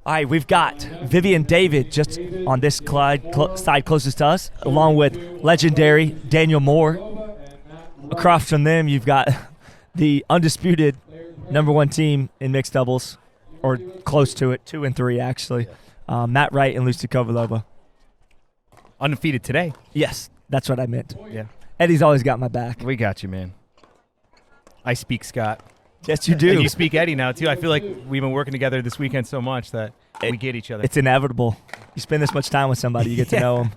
All right, we've got Vivienne David just on this side closest to us, along with legendary Daniel Moore. Across from them, you've got the undisputed #1 team in mixed doubles, or close to it, 2 and 3 actually. Matt Wright and Lucy Kovalova. Undefeated today. Yes, that's what I meant. Yeah. Eddie's always got my back. We got you, man. I speak Scott. Yes, you do. And you speak Eddie now, too. I feel like we've been working together this weekend so much that we get each other. It's inevitable. You spend this much time with somebody, you get to know them.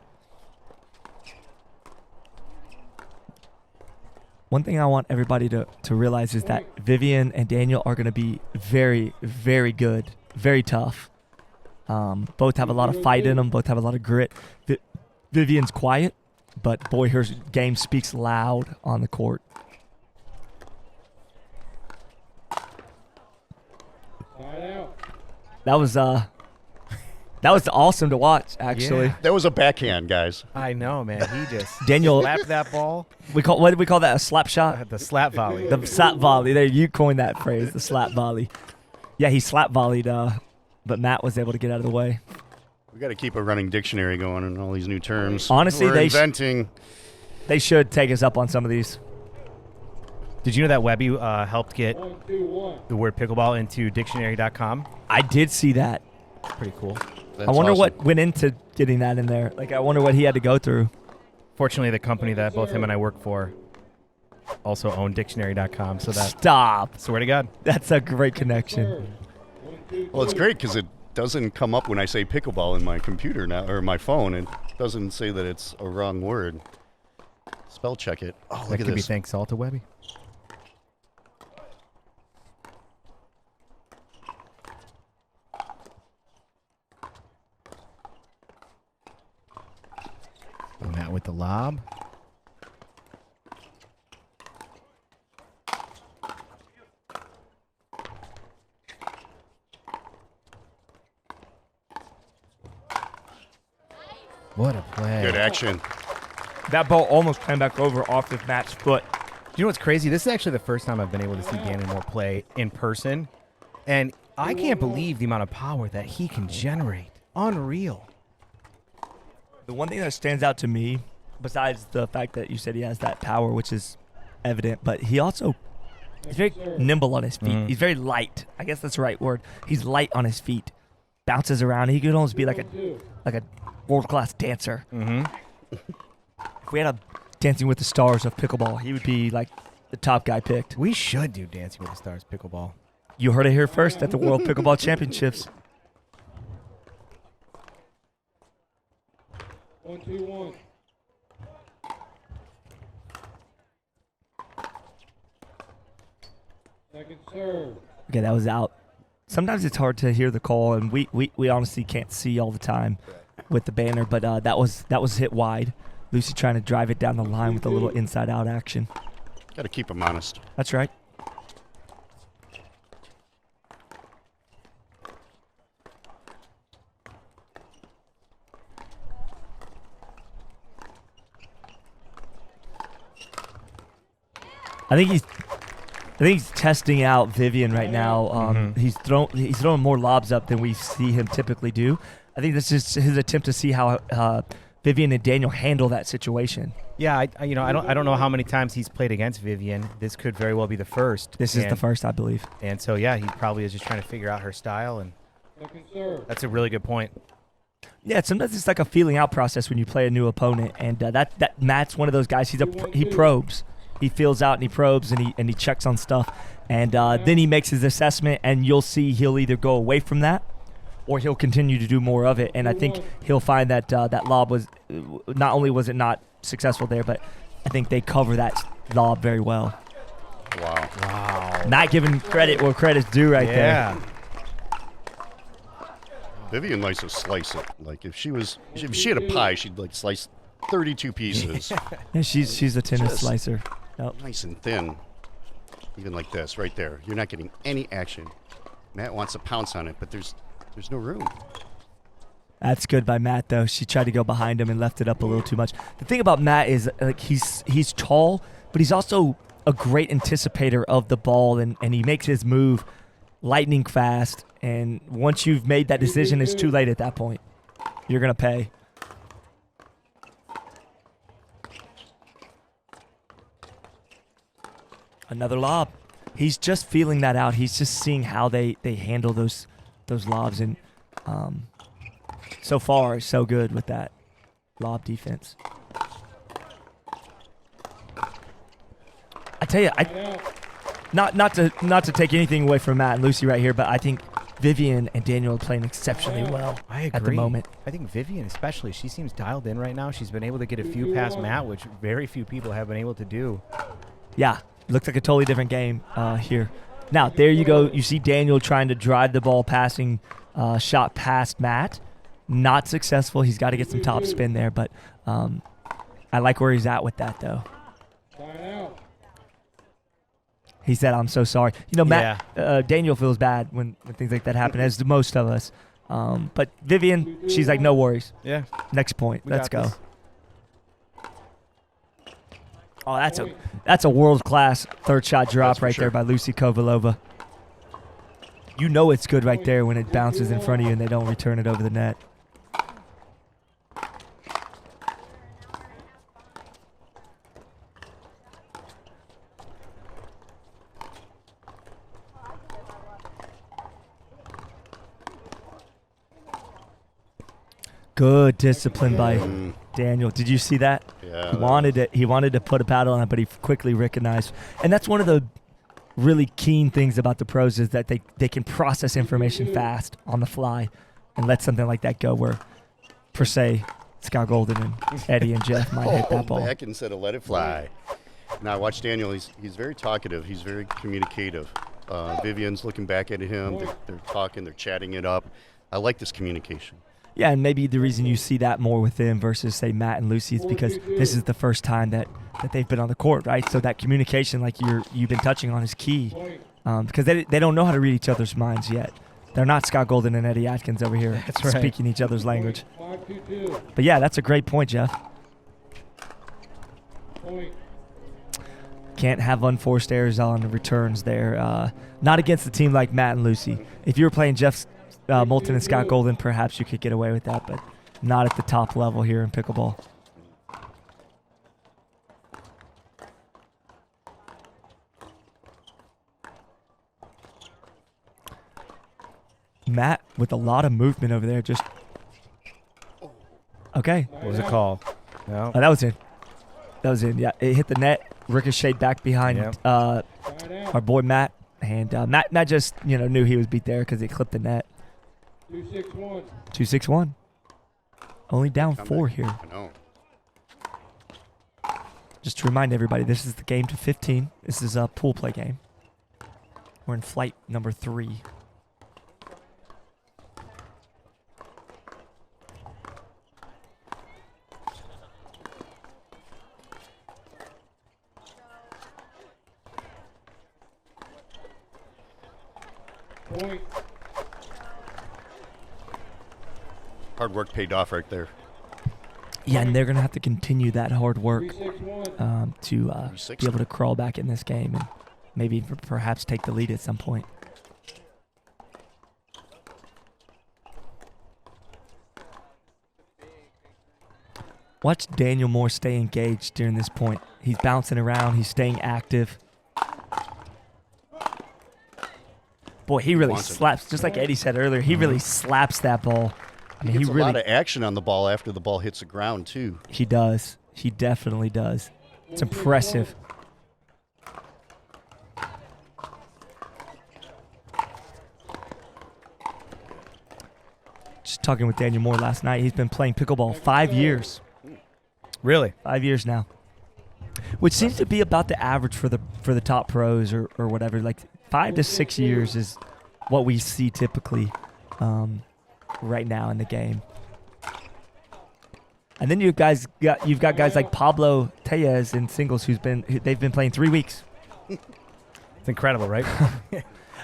One thing I want everybody to realize is that Vivienne and Daniel are going to be very, very good, very tough. Both have a lot of fight in them. Both have a lot of grit. Vivienne's quiet, but boy, her game speaks loud on the court. That was awesome to watch, actually. Yeah. That was a backhand, guys. I know, man. He just Daniel slapped that ball. What did we call that? A slap shot? The slap volley. The slap volley. There, you coined that phrase, the slap volley. Yeah, he slap volleyed, but Matt was able to get out of the way. We got to keep a running dictionary going and all these new terms. Honestly, we're inventing. They should take us up on some of these. Did you know that Webby helped get the word pickleball into dictionary.com? I did see that. Pretty cool. I wonder what went into getting that in there. Like, I wonder what he had to go through. Fortunately, the company that both him and I work for also own dictionary.com. So that Stop. Swear to God. That's a great connection. Well, it's great because it doesn't come up when I say pickleball in my computer now, or my phone. It doesn't say that it's a wrong word. Spell check it. Oh, look That at could be this. thanks all to Webby. Matt with the lob. What a play. Good action. That ball almost came back over off of Matt's foot. You know what's crazy? This is actually the first time I've been able to see Daniel Moore play in person. And I can't believe the amount of power that he can generate. Unreal. The one thing that stands out to me, besides the fact that you said he has that power, which is evident, but he's very nimble on his feet. He's very light. I guess that's the right word. He's light on his feet. Bounces around. He could almost be like a world-class dancer. If we had a Dancing with the Stars of pickleball, he would be like the top guy picked. We should do Dancing with the Stars pickleball. You heard it here first at the World Pickleball Championships. 1-2-1. Second serve. Okay, that was out. Sometimes it's hard to hear the call, and we honestly can't see all the time with the banner, but that was hit wide. Lucy trying to drive it down the line with a little inside-out action. Got to keep him honest. That's right. I think he's testing out Vivienne right now. He's throwing more lobs up than we see him typically do. I think that's just his attempt to see how Vivienne and Daniel handle that situation. Yeah, I don't know how many times he's played against Vivienne. This could very well be the first. This is the first, I believe. And so yeah, he probably is just trying to figure out her style, and that's a really good point. Yeah, sometimes it's like a feeling out process when you play a new opponent, and that Matt's one of those guys. He probes. He feels out and he probes and he checks on stuff, and then he makes his assessment, and you'll see he'll either go away from that or he'll continue to do more of it. And I think he'll find that that lob was not only was it not successful there, but I think they cover that lob very well. Wow. Not giving credit where credit's due right there. Yeah. Vivienne likes to slice it. Like if she had a pie, she'd like slice 32 pieces. Yeah, she's a tennis slicer. Yep. Nice and thin. Even like this, right there. You're not getting any action. Matt wants to pounce on it, but there's no room. That's good by Matt, though. She tried to go behind him and left it up a little too much. The thing about Matt is like he's tall, but he's also a great anticipator of the ball, and he makes his move lightning fast, and once you've made that decision, it's too late at that point. You're going to pay. Another lob. He's just feeling that out. He's just seeing how they handle those lobs, and so far, so good with that lob defense. I tell you, not to take anything away from Matt and Lucy right here, but I think Vivienne and Daniel are playing exceptionally well I agree. at the moment. I think Vivienne especially, she seems dialed in right now. She's been able to get a few past Matt, which very few people have been able to do. Yeah, looks like a totally different game here. Now, there you go. You see Daniel trying to drive the ball, passing shot past Matt. Not successful. He's got to get some top spin there, but I like where he's at with that, though. He said, "I'm so sorry." You know, Matt, Daniel feels bad when things like that happen, as do most of us. But Vivienne, she's like, "No worries." Yeah. Next point. Let's go. This. Oh, that's a world-class third shot drop right sure. there by Lucy Kovalova. You know it's good right there when it bounces in front of you and they don't return it over the net. Good discipline by Daniel. Did you see that? Yeah. He wanted to put a paddle on it, but he quickly recognized. And that's one of the really keen things about the pros is that they can process information fast on the fly and let something like that go where, per se, Scott Golden and Eddie and Jeff might hit that ball. Back instead of let it fly. Now watch Daniel. He's very talkative. He's very communicative. Vivienne's looking back at him. They're talking. They're chatting it up. I like this communication. Yeah, and maybe the reason you see that more with them versus, say, Matt and Lucy is because this is the first time that they've been on the court, right? So that communication, like you've been touching on, is key because they don't know how to read each other's minds yet. They're not Scott Golden and Eddie Atkins over here speaking each other's language. But, yeah, that's a great point, Jeff. Can't have unforced errors on the returns there. Not against a team like Matt and Lucy. If you were playing Jeff Moulton and Scott Golden, perhaps you could get away with that, but not at the top level here in pickleball. Matt with a lot of movement over there. Just okay. What was it called? No. Oh, that was in. That was in. Yeah, it hit the net, ricocheted back behind our boy Matt, and Matt just knew he was beat there because it clipped the net. 2-6-1. 2-6-1. Only down 4 here. I know. Just to remind everybody, this is the game to 15. This is a pool play game. We're in flight number 3. Point. Hard work paid off right there. Yeah, and they're going to have to continue that hard work 3-6-1. to be able to crawl back in this game and maybe perhaps take the lead at some point. Watch Daniel Moore stay engaged during this point. He's bouncing around. He's staying active. Boy, he really slaps, just like Eddie said earlier, he really slaps that ball. I mean, He gets a lot of action on the ball after the ball hits the ground, too. He does. He definitely does. It's impressive. Just talking with Daniel Moore last night. He's been playing pickleball 5 years. Really? 5 years now. Which seems to be about the average for the top pros or whatever. Like 5 to 6 years is what we see typically right now in the game. And then you've got guys like Pablo Tellez in singles they've been playing 3 weeks. It's incredible, right?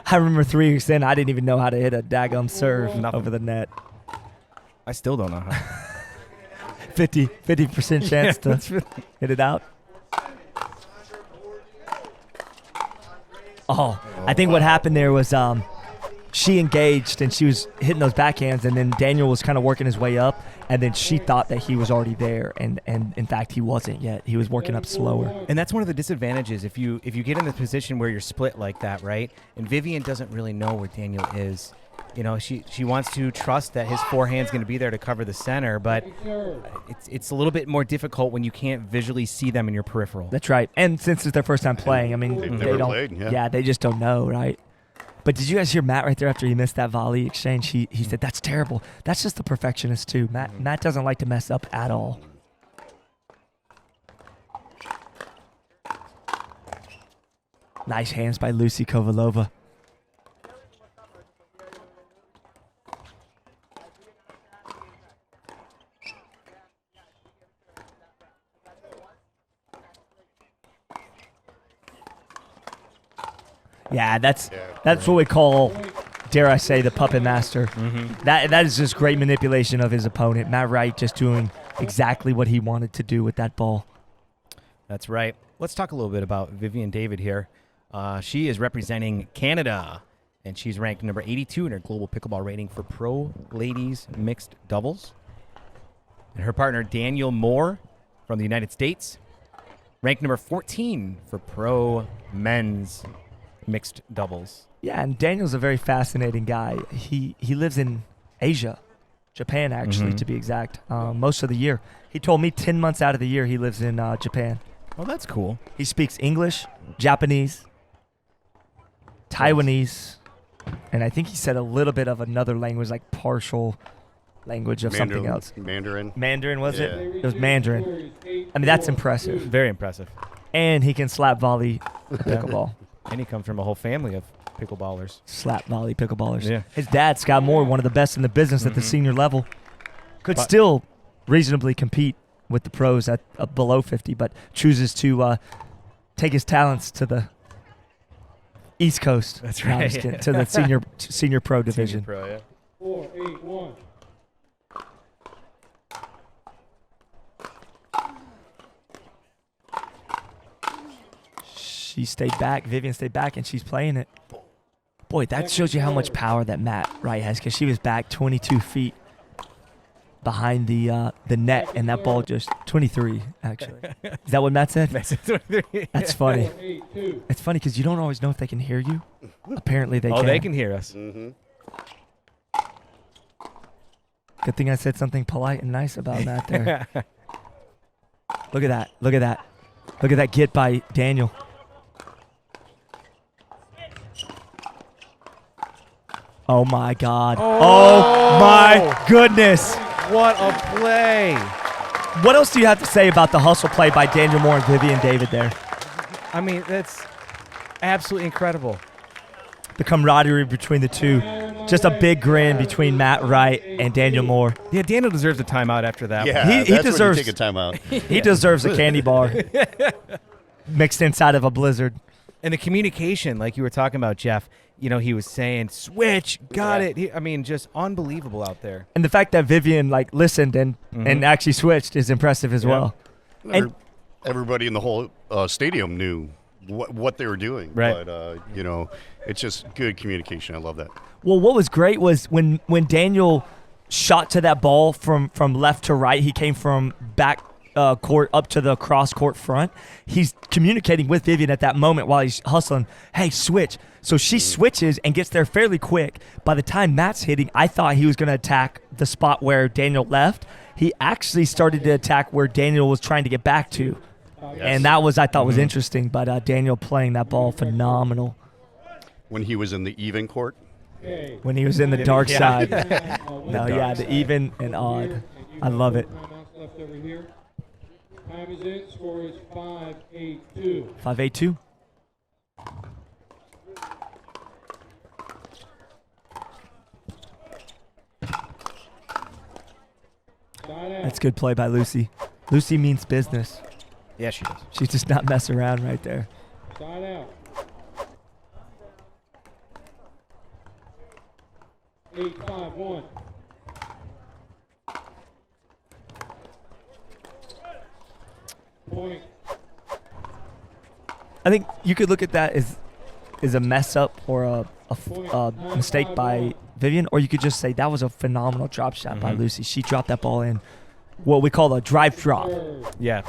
I remember 3 weeks in, I didn't even know how to hit a daggum serve over the net. I still don't know how. 50% chance to hit it out. Oh, I think what happened there was she engaged and she was hitting those backhands, and then Daniel was kind of working his way up, and then she thought that he was already there, and in fact he wasn't yet. He was working up slower. And that's one of the disadvantages if you get in the position where you're split like that, right? And Vivienne doesn't really know where Daniel is. You know, she wants to trust that his forehand's going to be there to cover the center, but it's a little bit more difficult when you can't visually see them in your peripheral. That's right. And since it's their first time playing, I mean, They've they never don't. played, yeah. Yeah, they just don't know, right? But did you guys hear Matt right there after he missed that volley exchange? He said, that's terrible. That's just the perfectionist, too. Matt doesn't like to mess up at all. Nice hands by Lucy Kovalova. Yeah, that's what we call, dare I say, the puppet master. That is just great manipulation of his opponent. Matt Wright just doing exactly what he wanted to do with that ball. That's right. Let's talk a little bit about Vivienne David here. She is representing Canada, and she's ranked number 82 in her global pickleball rating for pro ladies mixed doubles. And her partner, Daniel Moore from the United States, ranked number 14 for pro men's mixed doubles. Yeah, and Daniel's a very fascinating guy. He lives in Asia, Japan actually, to be exact, most of the year. He told me 10 months out of the year he lives in Japan. Oh, that's cool. He speaks English, Japanese, Taiwanese, and I think he said a little bit of another language, like partial language of something else. Mandarin, was yeah. it? It was Mandarin. I mean, that's impressive. Very impressive. And he can slap volley a pickleball. And he comes from a whole family of pickleballers. Slap volley pickleballers. Yeah. His dad, Scott Moore, one of the best in the business at the senior level, could still reasonably compete with the pros at below 50, but chooses to take his talents to the East Coast. That's No, I'm right. just kidding. To the senior pro division. Senior pro, yeah. 4-8-1. She stayed back. Vivienne stayed back, and she's playing it. Boy, that shows you how much power that Matt Wright has, because she was back 22 feet behind the net, and that ball just 23, actually. Is that what Matt said? That's funny. 4-8-2. It's funny because you don't always know if they can hear you. Apparently they can. Oh, they can hear us. Good thing I said something polite and nice about Matt there. Look at that. Look at that. Look at that get by Daniel. Oh, my God. Oh my goodness. What a play. What else do you have to say about the hustle play by Daniel Moore and Vivienne David there? I mean, that's absolutely incredible. The camaraderie between the two. Just a big grin between Matt Wright and Daniel Moore. Yeah, Daniel deserves a timeout after that. Yeah, He that's deserves- when you take a timeout. He deserves a candy bar mixed inside of a blizzard. And the communication, like you were talking about, Jeff, you know, he was saying, switch, got it. I mean, just unbelievable out there. And the fact that Vivienne listened and actually switched is impressive as well. And Everybody in the whole stadium knew what they were doing. Right. But, you know, it's just good communication. I love that. well, what was great was when Daniel shot to that ball from left to right, he came from back court up to the cross court front. He's communicating with Vivienne at that moment while he's hustling. Hey, switch. So she switches and gets there fairly quick. By the time Matt's hitting, I thought he was going to attack the spot where Daniel left. He actually started to attack where Daniel was trying to get back to. And that was, I thought, was interesting. But Daniel playing that ball phenomenal. When he was in the even court. When he was in the dark side. No, the even and odd. I love it. Timeouts left over here. Time is in. Score is 5-8-2. 5-8-2. Side out. That's good play by Lucy. Lucy means business. Yeah, she does. She's just not messing around right there. Side out. 8-5-1. Point. I think you could look at that as a mess up or mistake by Vivienne, or you could just say that was a phenomenal drop shot by Lucy. She dropped that ball in what we call a drive drop. Yeah.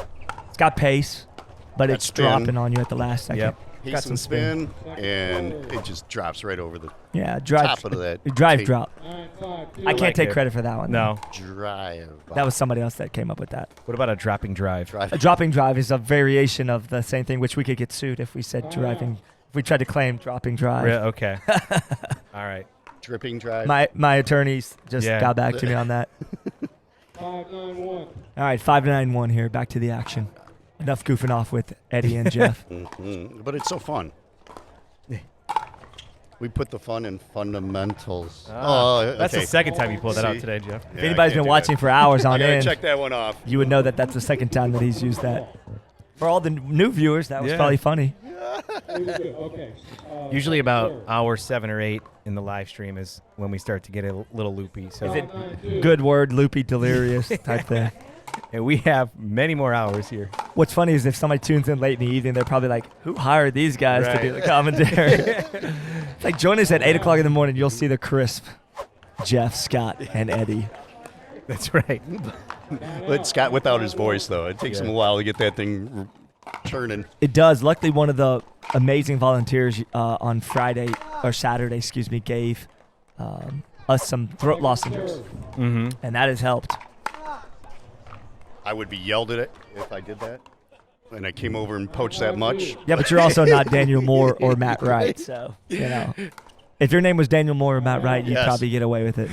It's got pace, but Got it's spin. dropping on you at the last second. Yep. Got Pace some and spin, and it just drops right over the drive top of that drive tape. drop. 9-5. I can't like take it. credit for that one. No. drive. That was somebody else that came up with that. What about a dropping drive? drive. A dropping drive is a variation of the same thing, which we could get sued if we said driving. If we tried to claim dropping drive. Okay. All right. Dripping drive. My attorneys just Yeah. got back to me on that. 5-9-1. All right, 5-9-1 here. Back to the action. Enough goofing off with Eddie and Jeff. But it's so fun. We put the fun in fundamentals. That's okay. the second time you pulled that out See? today, Jeff. If anybody's been watching for hours I on gotta end, check that one off. you would know that that's the second time that he's used that. For all the new viewers, that was Yeah. probably funny. Okay. Usually about hour 7 or 8 in the live stream is when we start to get a little loopy. So Is it good word, loopy, delirious type thing? and we have many more hours here. What's funny is if somebody tunes in late in the evening, they're probably like, who hired these guys to do the commentary? It's like, join us at 8 o'clock in the morning. You'll see the crisp Jeff, Scott, and Eddie. That's right. But Scott without his voice, though. It takes him a while to get that thing churning. It does. Luckily, one of the amazing volunteers on Friday, or Saturday, excuse me, gave us some throat lozenges, and that has helped. I would be yelled at it if I did that. And I came over and poached that much. Yeah, but you're also not Daniel Moore or Matt Wright, so, you know. If your name was Daniel Moore or Matt Wright, you'd Yes. probably get away with it.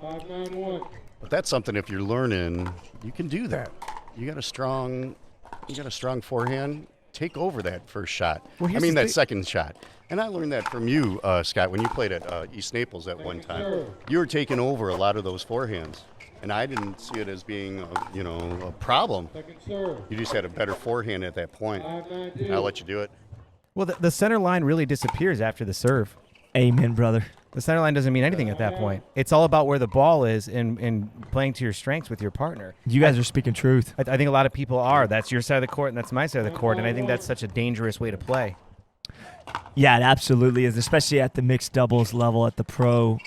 5-9-1. But that's something if you're learning, you can do that. You got a strong forehand. Take over that first shot. Well, I here's mean the that thing- second shot. And I learned that from you, Scott, when you played at East Naples at one time. You were taking over a lot of those forehands, and I didn't see it as being, a problem. Second serve. You just had a better forehand at that point. 5-9-2. I'll let you do it. Well, the center line really disappears after the serve. Amen, brother. The center line doesn't mean anything at that point. It's all about where the ball is and playing to your strengths with your partner. You guys are speaking truth. I think a lot of people are. That's your side of the court and that's my side of the court, and I think that's such a dangerous way to play. Yeah, it absolutely is, especially at the mixed doubles level, at the pro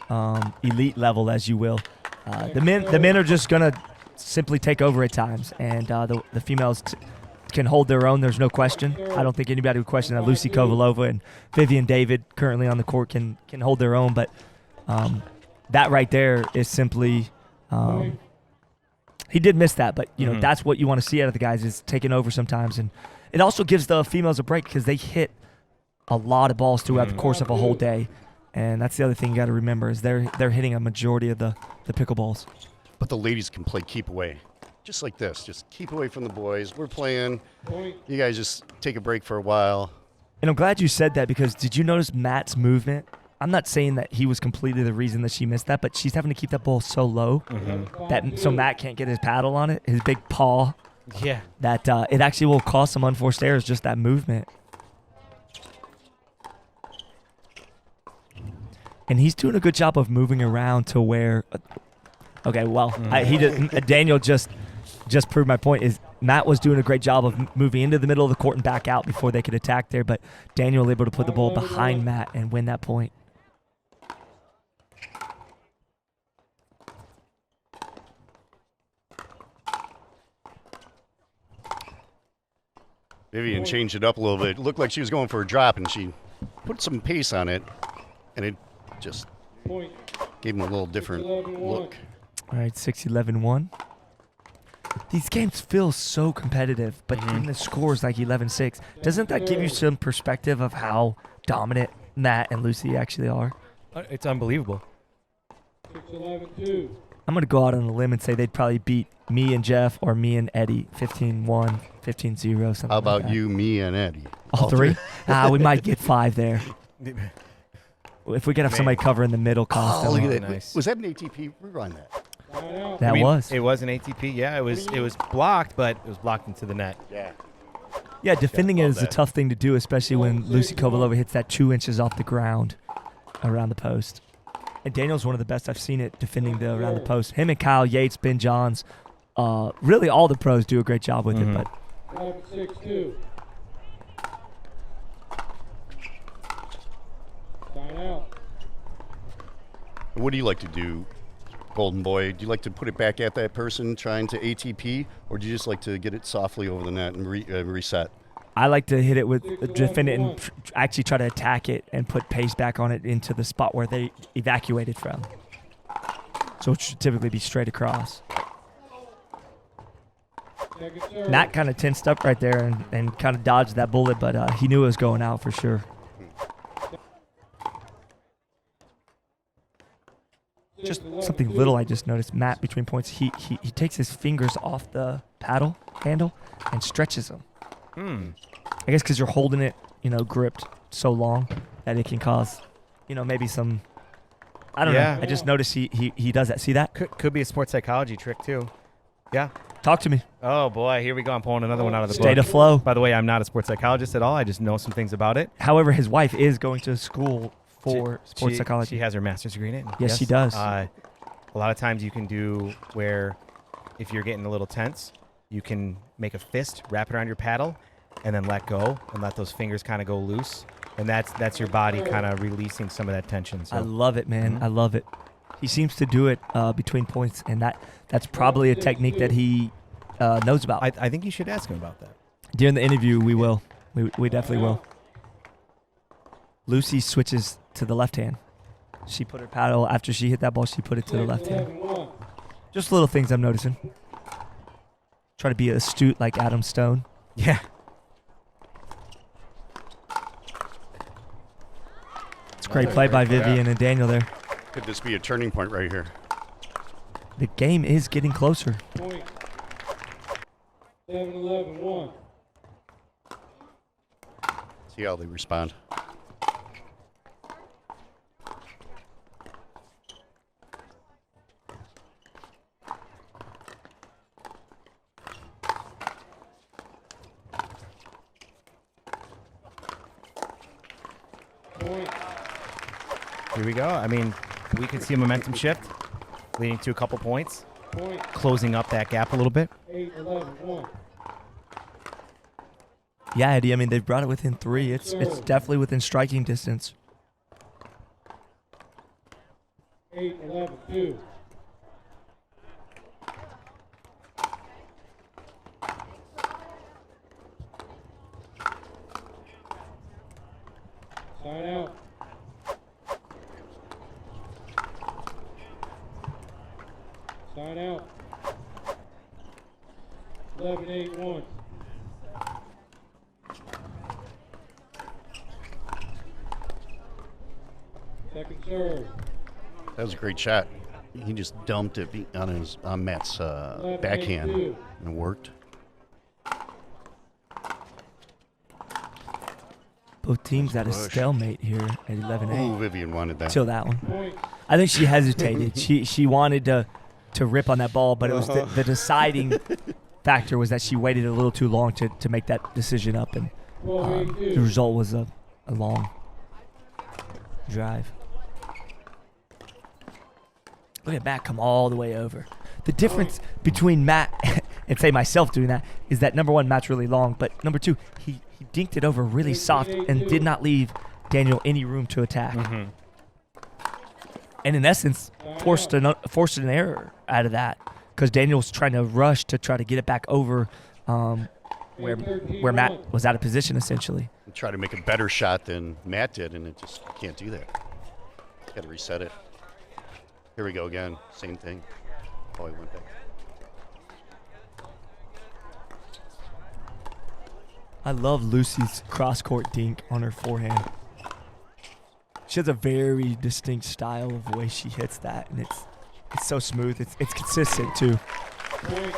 elite level, as you will. The men are just going to simply take over at times, and the females can hold their own. There's no question. I don't think anybody would question that. Lucy Kovalova and Vivienne David, currently on the court, can hold their own. But that right there is simply he did miss that, but that's what you want to see out of the guys, is taking over sometimes, and it also gives the females a break because they hit a lot of balls throughout the course of a whole day, and that's the other thing you got to remember is they're hitting a majority of the pickleballs. But the ladies can play keep away. Just like this. Just keep away from the boys. We're playing. You guys just take a break for a while. And I'm glad you said that, because did you notice Matt's movement? I'm not saying that he was completely the reason that she missed that, but she's having to keep that ball so low that so Matt can't get his paddle on it, his big paw, Yeah. that it actually will cause some unforced errors, just that movement. And he's doing a good job of moving around to where Daniel just proved my point, is Matt was doing a great job of moving into the middle of the court and back out before they could attack there, but Daniel was able to put the ball behind Matt and win that point. Vivienne changed it up a little bit. It looked like she was going for a drop, and she put some pace on it, and it just Point. gave him a little different look. All right, 6-11-1. These games feel so competitive, but in the scores like 11-6, doesn't that give you some perspective of how dominant Matt and Lucy actually are? It's unbelievable. 6-11-2. I'm going to go out on a limb and say they'd probably beat me and Jeff or me and Eddie 15-1, 15-0, something How like about that. you, me, and Eddie? All three? We might get 5 there. If we could have somebody cover in the middle Oh, constantly. look at that. Nice. Was that an ATP? Rerun that. That was. It was an ATP. Yeah, it was blocked, but it was blocked into the net. Yeah. Yeah, defending it love is a that. tough thing to do, especially when Lucy Kovalova hits that 2 inches off the ground around the post. And Daniel's one of the best I've seen it defending around the post. Him and Kyle Yates, Ben Johns, really all the pros do a great job with it, but 11-6-2. Sign out. What do you like to do, Golden Boy? Do you like to put it back at that person trying to ATP, or do you just like to get it softly over the net and reset? I like to hit it with defend it and actually try to attack it and put pace back on it into the spot where they evacuated from. So it should typically be straight across. Second serve. Matt kind of tensed up right there and kind of dodged that bullet, but he knew it was going out for sure. Just something little I just noticed. Matt, between points, he takes his fingers off the paddle handle and stretches them. I guess because you're holding it, gripped so long that it can cause, maybe some. I don't know. I just noticed he does that. See that? Could be a sports psychology trick too. Yeah. Talk to me. Oh boy, here we go. I'm pulling another one out of the State book. of flow. By the way, I'm not a sports psychologist at all. I just know some things about it. However, his wife is going to school for sports psychology. She has her master's degree in it. Yes, she does. A lot of times you can do where if you're getting a little tense, you can make a fist, wrap it around your paddle, and then let go and let those fingers kind of go loose. And that's your body kind of releasing some of that tension. So. I love it, man. I love it. He seems to do it between points, and that's probably a technique that he knows about. I think you should ask him about that. During the interview, we will. We definitely will. Lucy switches to the left hand. She put her paddle, after she hit that ball, she put it to the left hand. 11-1. Just little things I'm noticing. Try to be astute like Adam Stone. Yeah. It's a great play by Vivienne and Daniel there. Could this be a turning point right here? The game is getting closer. Point. 7-11-1. See how they respond. Point. Here we go. I mean, we could see a momentum shift leading to a couple points, Point. closing up that gap a little bit. 8-11-1. Yeah, Eddie, I mean, they've brought it within 3. It's definitely within striking distance. 8-11-2. Sign out. Sign out. 11-8-1. Second serve. That was a great shot. He just dumped it on Matt's backhand, and it worked. Both teams at a stalemate here at 11-8. Ooh, Vivienne wanted that. Till that one. Point. I think she hesitated. she wanted to rip on that ball, but it was the deciding factor was that she waited a little too long to make that decision up, and the 12-8-2. result was a long drive. Look at Matt come all the way over. The difference between Matt and say myself doing that is that number one, Matt's really long, but number two, he dinked it over really soft and did not leave Daniel any room to attack. And in essence, forced an error out of that because Daniel's trying to rush to try to get it back over where Matt was out of position essentially. Try to make a better shot than Matt did, and it just can't do that. Got to reset it. Here we go again. Same thing. Oh, he went back. I love Lucy's cross-court dink on her forehand. She has a very distinct style of the way she hits that, and it's so smooth. It's consistent too. Point.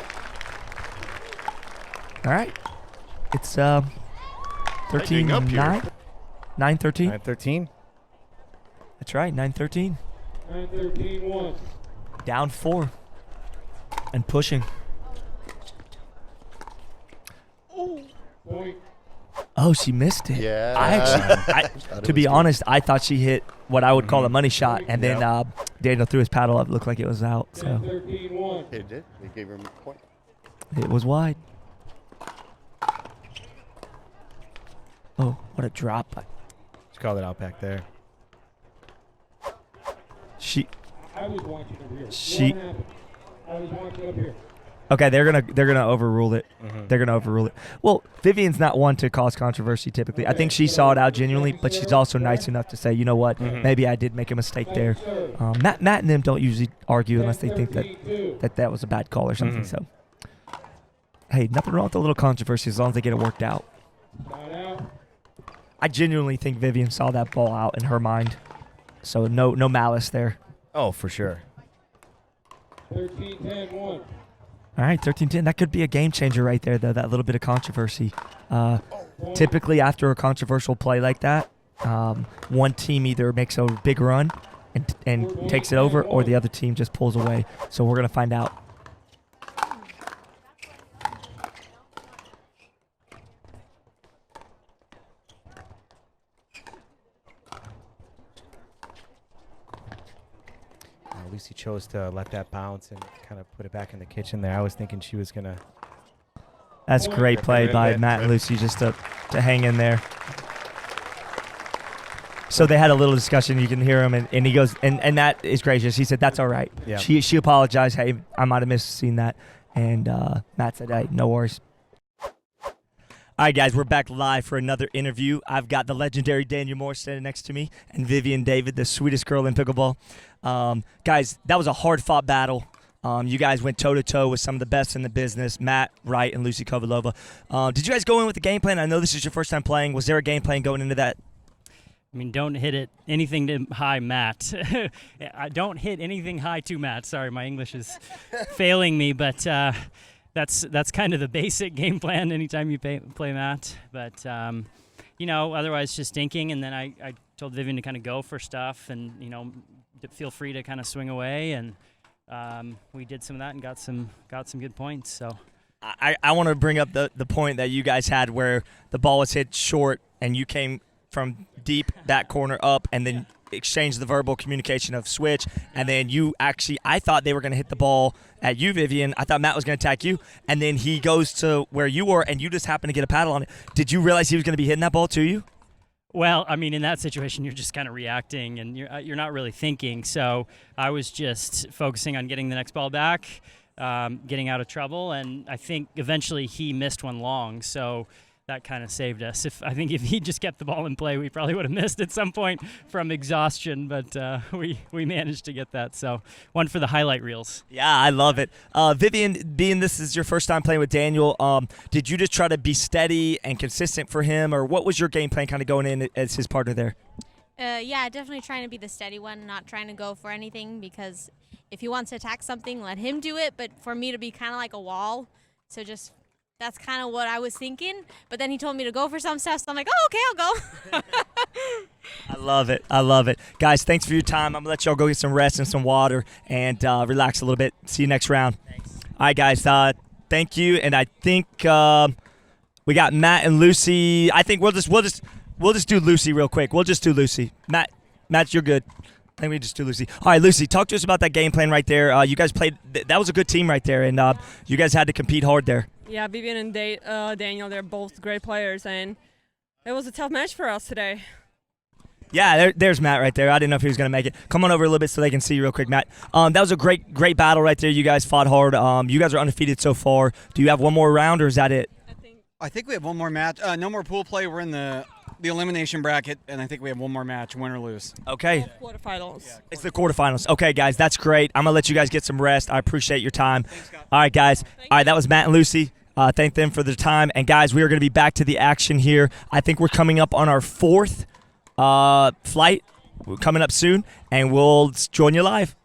All right, it's Tightening up here. 13-9, 9-13. 9-13. That's right, 9-13. 9-13-1. Down 4 and pushing. Point. Oh, she missed it. Yeah. To be honest, I thought she hit what I would call a money shot, and then Daniel threw his paddle up. Looked like it was out, so 10-13-1. It did. They gave him a point. it was wide. Oh, what a drop. She called it out back there. I was watching over here. She- What happened? I was watching up here. Okay, they're gonna overrule it. Mhm. They're gonna overrule it. Well, Vivienne's not one to cause controversy typically. I think she saw it out genuinely, but she's also nice enough to say, you know what, maybe I did make a mistake there. Matt and them don't usually argue unless they think that was a bad call or something. So, hey, nothing wrong with a little controversy as long as they get it worked out. Side out. I genuinely think Vivienne saw that ball out in her mind, so no malice there. Oh, for sure. 13-10-1. All right, 13-10. That could be a game changer right there, though, that little bit of controversy. Typically, after a controversial play like that, one team either makes a big run and takes it over, or the other team just pulls away. So we're going to find out. Lucy chose to let that bounce and kind of put it back in the kitchen there. I was thinking she was going to. That's great play by Matt and Lucy just to hang in there. So they had a little discussion. You can hear him, and he goes, and that is gracious. He said, that's all right. Yeah. She apologized. Hey, I might have misseen that. And Matt said, hey, no worries. All right, guys, we're back live for another interview. I've got the legendary Daniel Moore standing next to me and Vivienne David, the sweetest girl in pickleball. Guys, that was a hard-fought battle. You guys went toe-to-toe with some of the best in the business, Matt, Wright, and Lucy Kovalova. Did you guys go in with the game plan? I know this is your first time playing. Was there a game plan going into that? I mean, don't hit it anything to high Matt. I don't hit anything high to Matt. Sorry, my English is failing me, but that's kind of the basic game plan anytime you play Matt. But otherwise just thinking. And then I told Vivienne to kind of go for stuff, and feel free to kind of swing away. And we did some of that and got some good points. So I want to bring up the point that you guys had where the ball was hit short and you came from deep that corner up and then exchanged the verbal communication of switch, and then I thought they were going to hit the ball at you, Vivienne. I thought Matt was going to attack you, and then he goes to where you were, and you just happened to get a paddle on it. Did you realize he was going to be hitting that ball to you? Well, I mean, in that situation, you're just kind of reacting, and you're not really thinking. So I was just focusing on getting the next ball back, getting out of trouble, and I think eventually he missed one long, so that kind of saved us. I think if he just kept the ball in play, we probably would have missed at some point from exhaustion, but we managed to get that. So one for the highlight reels. Yeah, I love it. Vivienne, being this is your first time playing with Daniel, did you just try to be steady and consistent for him, or what was your game plan kind of going in as his partner there? Yeah, definitely trying to be the steady one, not trying to go for anything, because if he wants to attack something, let him do it, but for me to be kind of like a wall, so just that's kind of what I was thinking. But then he told me to go for some stuff, so I'm like, oh, okay, I'll go. I love it. I love it. Guys, thanks for your time. I'm going to let y'all go get some rest and some water and relax a little bit. See you next round. Thanks. All right, guys, thank you. And I think we got Matt and Lucy. I think we'll just do Lucy real quick. We'll just do Lucy. Matt, you're good. I think we just do Lucy. All right, Lucy, talk to us about that game plan right there. You guys played – that was a good team right there, and you guys had to compete hard there. Yeah, Vivienne and Daniel, they're both great players, and it was a tough match for us today. Yeah, there's Matt right there. I didn't know if he was going to make it. Come on over a little bit so they can see you real quick, Matt. That was a great battle right there. You guys fought hard. You guys are undefeated so far. Do you have one more round, or is that it? I think we have one more match. No more pool play. We're in the elimination bracket, and I think we have one more match, win or lose. Okay. Quarterfinals. Yeah, It's the quarterfinals. Okay, guys, that's great. I'm going to let you guys get some rest. I appreciate your time. Thanks, Scott. All right, guys. All right, that was Matt and Lucy. Thank them for their time. And, guys, we are going to be back to the action here. I think we're coming up on our fourth flight. We're coming up soon, and we'll join you live.